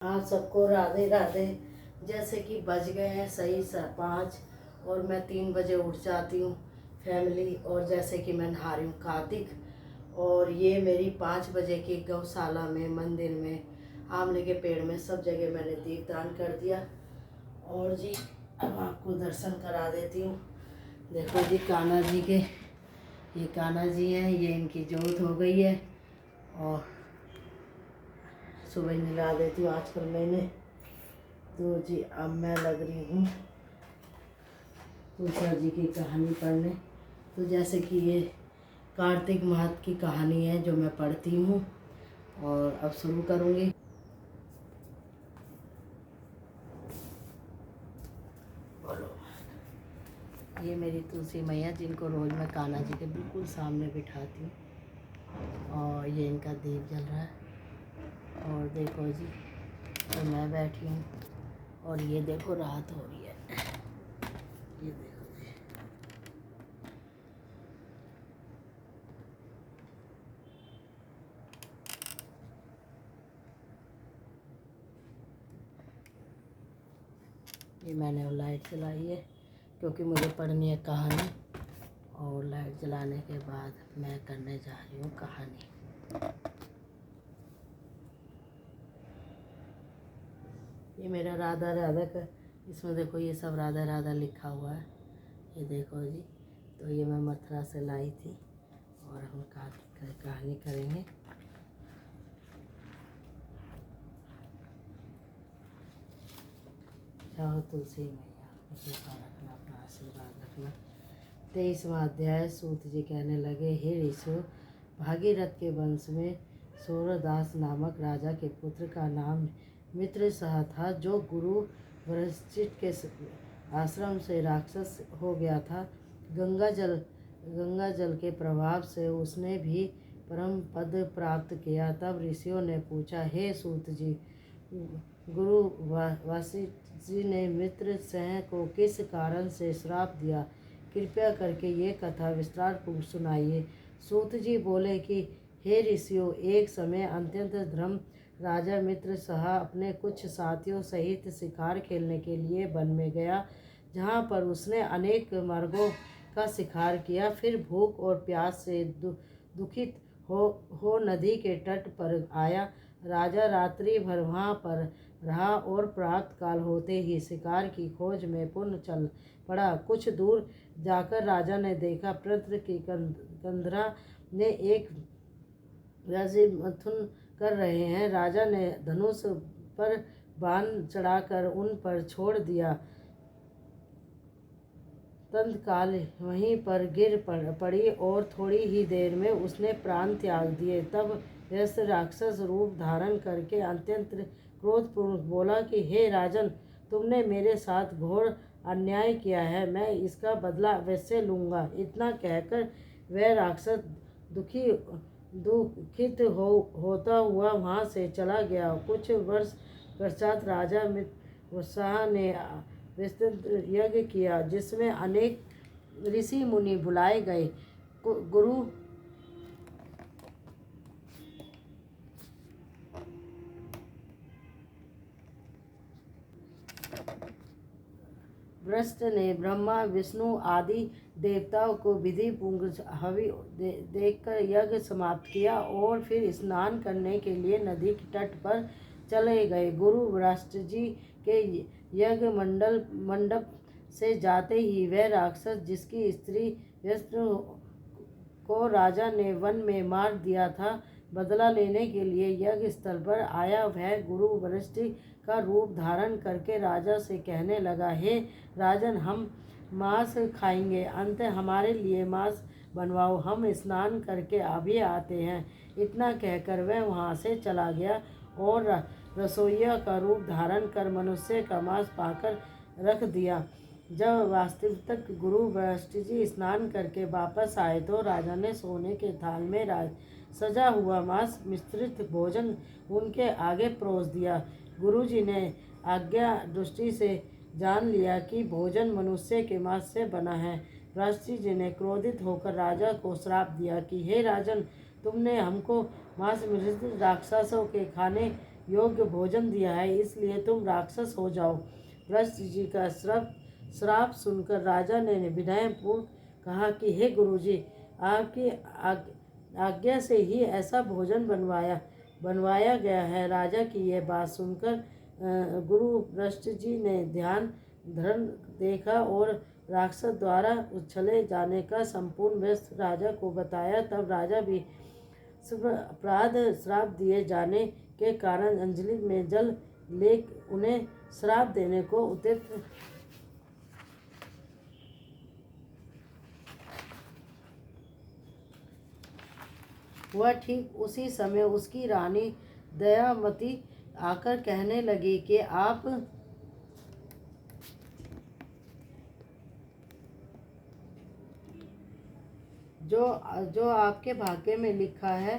आप सबको राधे राधे। जैसे कि बज गए हैं सही 5 और मैं 3 बजे उठ जाती हूँ फैमिली। और जैसे कि मैं नहा रही हूँ कार्तिक। और ये मेरी 5 बजे की गौशाला में, मंदिर में, आंवले के पेड़ में, सब जगह मैंने दीपदान कर दिया। और जी अब आपको दर्शन करा देती हूँ। देखो जी कान्हा जी के, ये कान्हा जी हैं, ये इनकी जोत हो गई है। और सुबह मिला देती हूँ आजकल मैंने। तो जी अब मैं लग रही हूँ तुलसा जी की कहानी पढ़ने। तो जैसे कि ये कार्तिक माह की कहानी है जो मैं पढ़ती हूँ और अब शुरू करूँगी। बोलो। ये मेरी तुलसी मैया जिनको रोज़ मैं कान्हा जी के बिल्कुल सामने बिठाती हूँ। और ये इनका दीप जल रहा है। और देखो जी तो मैं बैठी हूँ और ये देखो रात हो रही है। ये देखो जी, ये मैंने वो लाइट जलाई है क्योंकि मुझे पढ़नी है कहानी। और लाइट जलाने के बाद मैं करने जा रही हूँ कहानी। ये मेरा राधा राधा का, इसमें देखो ये सब राधा राधा लिखा हुआ है। ये देखो जी, तो ये मैं मथुरा से लाई थी और हम कहानी करेंगे। चाहो तुलसी मैया मुझे रखना, अपना आशीर्वाद रखना। 23वां अध्याय। सूत जी कहने लगे, हे ऋषि, भागीरथ के वंश में सूरदास नामक राजा के पुत्र का नाम मित्र सह था, जो गुरु वशिष्ठ के आश्रम से राक्षस हो गया था। गंगा जल के प्रभाव से उसने भी परम पद प्राप्त किया। तब ऋषियों ने पूछा, हे सूत जी, गुरु वशिष्ठ जी ने मित्र सह को किस कारण से श्राप दिया? कृपया करके ये कथा विस्तार पूर्वक सुनाइए। सूत जी बोले कि हे ऋषियों, एक समय अत्यंत धर्म राजा मित्र सह अपने कुछ साथियों सहित शिकार खेलने के लिए वन में गया, जहाँ पर उसने अनेक मृगों का शिकार किया। फिर भूख और प्यास से दुखित हो नदी के तट पर आया। राजा रात्रि भर वहाँ पर रहा और प्रातः काल होते ही शिकार की खोज में पुनः चल पड़ा। कुछ दूर जाकर राजा ने देखा, प्रद्र की कंधरा ने एक मथुन कर रहे हैं। राजा ने धनुष पर बाण चढ़ाकर उन पर छोड़ दिया। तत्काल वहीं पर गिर पड़ी और थोड़ी ही देर में उसने प्राण त्याग दिए। तब वह राक्षस रूप धारण करके अत्यंत क्रोधपूर्वक बोला कि हे राजन, तुमने मेरे साथ घोर अन्याय किया है, मैं इसका बदला अवश्य लूँगा। इतना कहकर वह राक्षस दुखित होता हुआ वहाँ से चला गया। कुछ वर्ष पश्चात राजा मित्रशाह ने विस्तृत यज्ञ किया, जिसमें अनेक ऋषि मुनि बुलाए गए। गुरु वशिष्ठ ने ब्रह्मा विष्णु आदि देवताओं को विधि पूर्वक हवि देकर यज्ञ समाप्त किया और फिर स्नान करने के लिए नदी के तट पर चले गए। गुरु वशिष्ठ जी के यज्ञ मंडप से जाते ही वह राक्षस, जिसकी स्त्री विष्णु को राजा ने वन में मार दिया था, बदला लेने के लिए यज्ञ स्थल पर आया। वह गुरु वशिष्ठ का रूप धारण करके राजा से कहने लगा, हे राजन, हम मांस खाएंगे, अंत हमारे लिए मांस बनवाओ, हम स्नान करके अभी आते हैं। इतना कहकर वह वहाँ से चला गया और रसोइया का रूप धारण कर मनुष्य का मांस पाकर रख दिया। जब वास्तविक गुरु वशिष्ठ जी स्नान करके वापस आए तो राजा ने सोने के थाल में सजा हुआ मांस मिश्रित भोजन उनके आगे परोस दिया। गुरु जी ने आज्ञा दृष्टि से जान लिया कि भोजन मनुष्य के मांस से बना है। वशिष्ठ जी ने क्रोधित होकर राजा को श्राप दिया कि हे राजन, तुमने हमको मांस मिश्रित राक्षसों के खाने योग्य भोजन दिया है, इसलिए तुम राक्षस हो जाओ। वशिष्ठ जी का श्राप सुनकर राजा ने विनयपूर्वक कहा कि हे गुरुजी, आपकी आज्ञा से ही ऐसा भोजन बनवाया गया है। राजा की यह बात सुनकर गुरु वशिष्ठ जी ने ध्यान धर्म देखा और राक्षस द्वारा उछले जाने का संपूर्ण व्यस्त राजा को बताया। तब राजा भी अपराध श्राप दिए जाने के कारण अंजलि में जल ले उन्हें श्राप देने को उद्यत हुआ। ठीक उसी समय उसकी रानी दयामती आकर कहने लगी कि आप जो आपके भाग्य में लिखा है,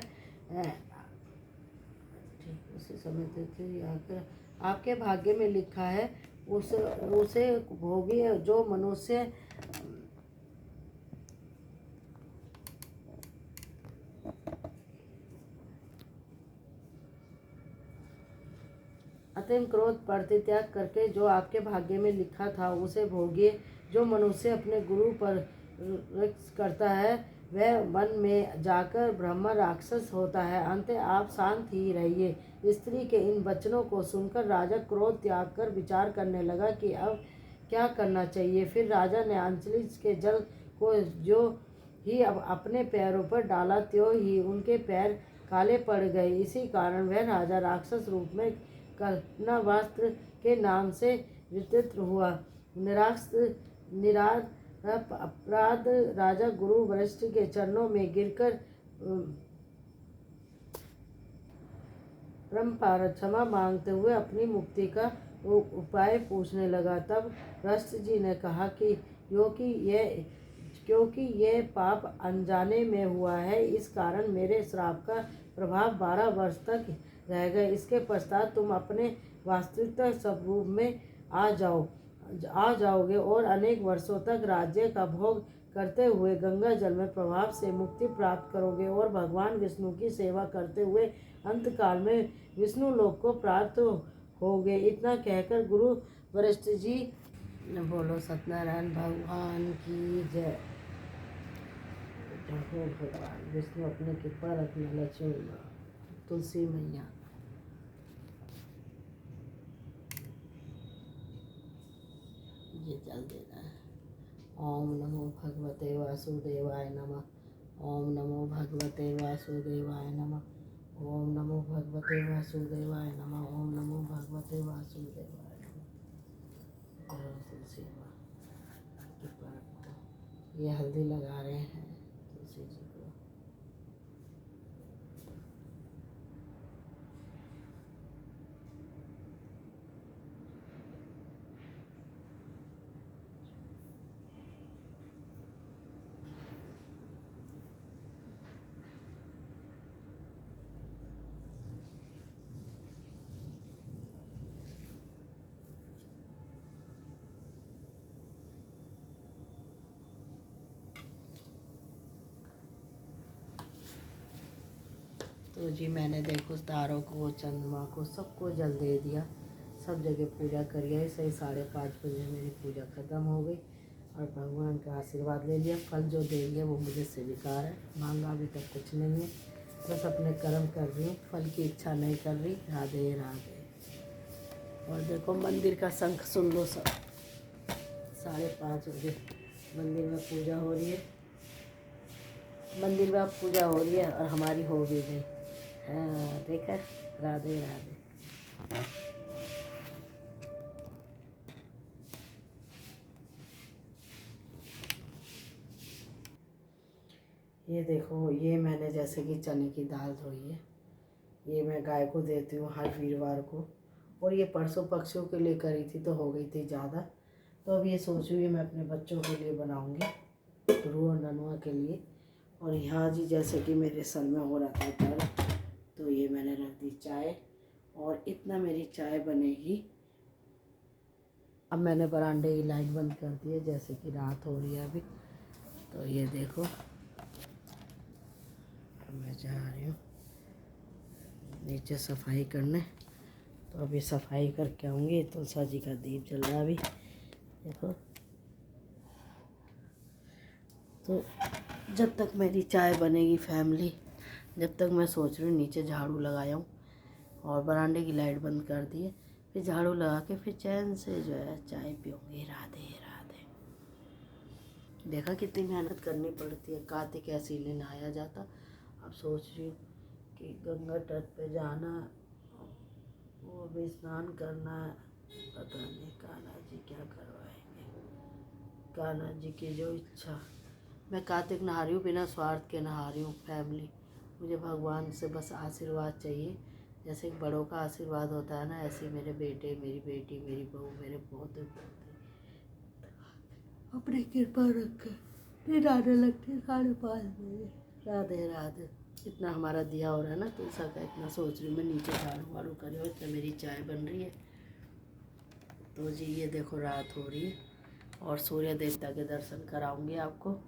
ठीक उसी समय तिथि आकर आपके भाग्य में लिखा है उसे भोगी। जो मनुष्य अत्यंत क्रोध परित्याग करके जो आपके भाग्य में लिखा था उसे भोगिए। जो मनुष्य अपने गुरु पर करता है वह वन में जाकर ब्रह्म राक्षस होता है। अंत आप शांत ही रहिए। स्त्री के इन वचनों को सुनकर राजा क्रोध त्याग कर विचार करने लगा कि अब क्या करना चाहिए। फिर राजा ने अंजलि के जल को जो ही अब अपने पैरों पर डाला त्यों ही उनके पैर काले पड़ गए। इसी कारण वह राजा राक्षस रूप में कल्पना वस्त्र के नाम से विदित हुआ। निराद अपराध राजा गुरु वशिष्ठ के चरणों में गिरकर परम्परा क्षमा मांगते हुए अपनी मुक्ति का उपाय पूछने लगा। तब वशिष्ठ जी ने कहा कि क्योंकि यह पाप अनजाने में हुआ है, इस कारण मेरे श्राप का प्रभाव 12 वर्ष तक रहेगा। इसके पश्चात तुम अपने वास्तविक स्वरूप में आ जाओगे और अनेक वर्षों तक राज्य का भोग करते हुए गंगा जल में प्रभाव से मुक्ति प्राप्त करोगे और भगवान विष्णु की सेवा करते हुए अंतकाल में विष्णु लोक को प्राप्त होगे। इतना कहकर गुरु वशिष्ठ जी ने बोलो सत्यनारायण भगवान की जय। भगवान विष्णु अपने कृपा रखना। लक्ष्मी तुलसी मैया ये जल देना है। ओम नमो भगवते वासुदेवाय नमः। ओम नमो भगवते वासुदेवाय नमः। ओम नमो भगवते वासुदेवाय नमः। ओम नमो भगवते वासुदेवाय नमः। तुलसी माँ कृपा रखो। ये हल्दी लगा रहे हैं तुलसी जी को। तो जी मैंने देखो तारों को, चंद्रमा को, सबको जल दे दिया। सब जगह पूजा करिए। सही 5:30 बजे मेरी पूजा ख़त्म हो गई और भगवान का आशीर्वाद ले लिया। फल जो देंगे वो मुझे स्वीकार है। मांगा अभी तक कुछ नहीं है, बस अपने कर्म कर रही हूँ, फल की इच्छा नहीं कर रही। राधे राधे। और देखो मंदिर का शंख सुन लो सब। 5:30 बजे मंदिर में पूजा हो रही है। मंदिर में अब पूजा हो रही है और हमारी हो भी गई। हाँ देखा। राधे राधे। ये देखो, ये मैंने जैसे कि चने की दाल धोई है, ये मैं गाय को देती हूँ हर वीरवार को। और ये परसों पक्षियों के लिए करी थी तो हो गई थी ज़्यादा, तो अब ये सोच रही हूँ मैं अपने बच्चों के लिए बनाऊँगी, ध्रुव और ननुआ के लिए। और यहाँ जी जैसे कि मेरे सर में हो रहा था दर्द, तो ये मैंने रख दी चाय और इतना मेरी चाय बनेगी। अब मैंने बरामदे की लाइट बंद कर दी है, जैसे कि रात हो रही है अभी। तो ये देखो मैं जा रही हूँ नीचे सफाई करने। तो अभी सफाई करके आऊँगी। तुलसा जी का दीप जल रहा है अभी, देखो। तो जब तक मेरी चाय बनेगी फैमिली, जब तक मैं सोच रही हूँ नीचे झाड़ू लगाया हूँ और बरामदे की लाइट बंद कर दी है, फिर झाड़ू लगा के फिर चैन से जो है चाय पीऊँगी। राधे राधे। देखा कितनी मेहनत करनी पड़ती है। कार्तिक ऐसे ही नहाया जाता, अब सोच रही हूँ कि गंगा तट पे जाना, वो भी स्नान करना है। पता नहीं कान्हा जी क्या करवाएंगे, कान्हा जी की जो इच्छा। मैं कार्तिक नहा रही हूँ, बिना स्वार्थ के नहा रही हूँ फैमिली। मुझे भगवान से बस आशीर्वाद चाहिए। जैसे एक बड़ों का आशीर्वाद होता है ना, ऐसे मेरे बेटे, मेरी बेटी, मेरी बहू, मेरे पोते पोते अपनी कृपा रखकर फिर आने लगती है 5:30 बजे। राधे राधे। इतना हमारा दिया हो रहा है ना तुलसा का, इतना सोच रही हूँ मैं नीचे झाड़ू वाड़ू कर रही हूँ, इतना मेरी चाय बन रही है। तो जी ये देखो रात हो रही है और सूर्य देवता के दर्शन कराऊंगी आपको।